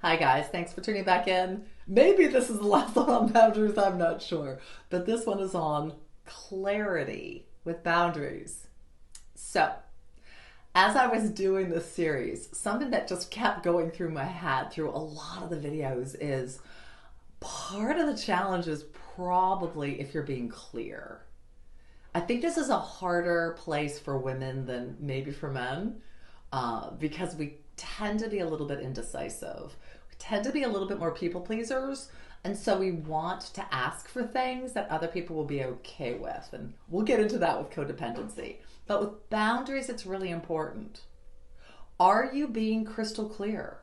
Hi guys, thanks for tuning back in. Maybe this is the last one on boundaries, I'm not sure. But this one is on clarity with boundaries. So, as I was doing this series, something that just kept going through my head through a lot of the videos is part of the challenge is probably if you're being clear. I think this is a harder place for women than maybe for men because we tend to be a little bit indecisive. We tend to be a little bit more people pleasers. And so we want to ask for things that other people will be okay with. And we'll get into that with codependency. But with boundaries, it's really important. Are you being crystal clear?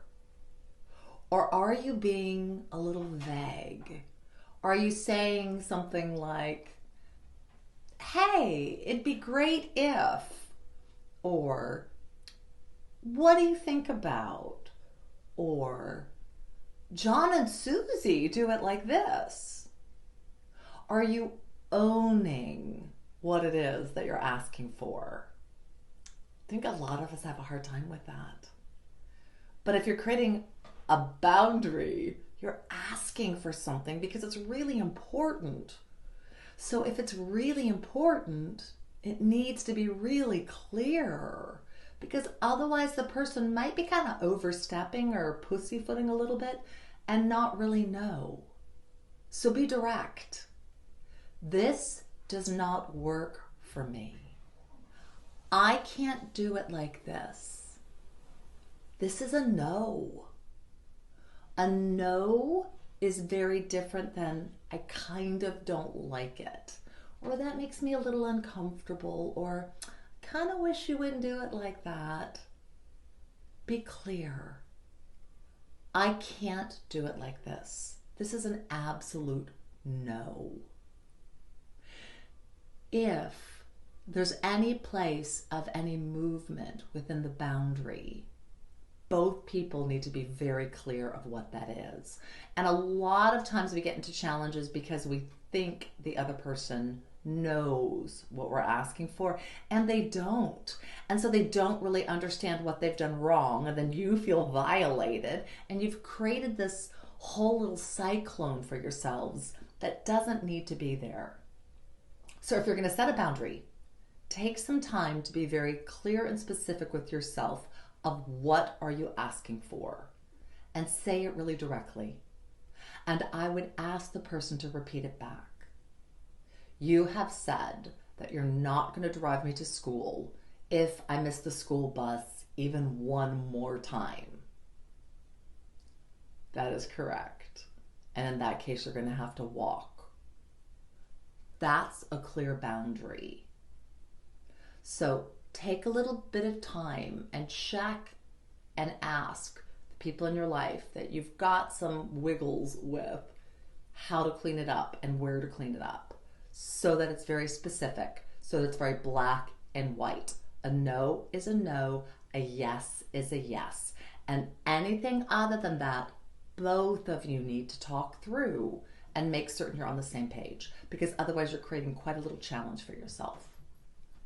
Or are you being a little vague? Are you saying something like, hey, it'd be great if, or what do you think about, or John and Susie do it like this? Are you owning what it is that you're asking for? I think a lot of us have a hard time with that. But if you're creating a boundary, you're asking for something because it's really important. So if it's really important, it needs to be really clear because otherwise the person might be kind of overstepping or pussyfooting a little bit and not really know. So be direct. This does not work for me. I can't do it like this. This is a no. A no is very different than I kind of don't like it, or that makes me a little uncomfortable, or kind of wish you wouldn't do it like that. Be clear. I can't do it like this. This is an absolute no. If there's any place of any movement within the boundary, both people need to be very clear of what that is. And a lot of times we get into challenges because we think the other person knows what we're asking for, and they don't. And so they don't really understand what they've done wrong, and then you feel violated, and you've created this whole little cyclone for yourselves that doesn't need to be there. So if you're going to set a boundary, take some time to be very clear and specific with yourself of what are you asking for, and say it really directly. And I would ask the person to repeat it back. You have said that you're not going to drive me to school if I miss the school bus even one more time. That is correct. And in that case, you're going to have to walk. That's a clear boundary. So take a little bit of time and check and ask the people in your life that you've got some wiggles with how to clean it up and where to clean it up so that it's very specific, so that it's very black and white. A no is a no, a yes is a yes. And anything other than that, both of you need to talk through and make certain you're on the same page, because otherwise you're creating quite a little challenge for yourself.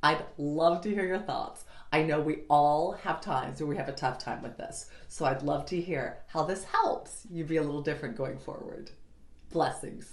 I'd love to hear your thoughts. I know we all have times where we have a tough time with this. So I'd love to hear how this helps you be a little different going forward. Blessings.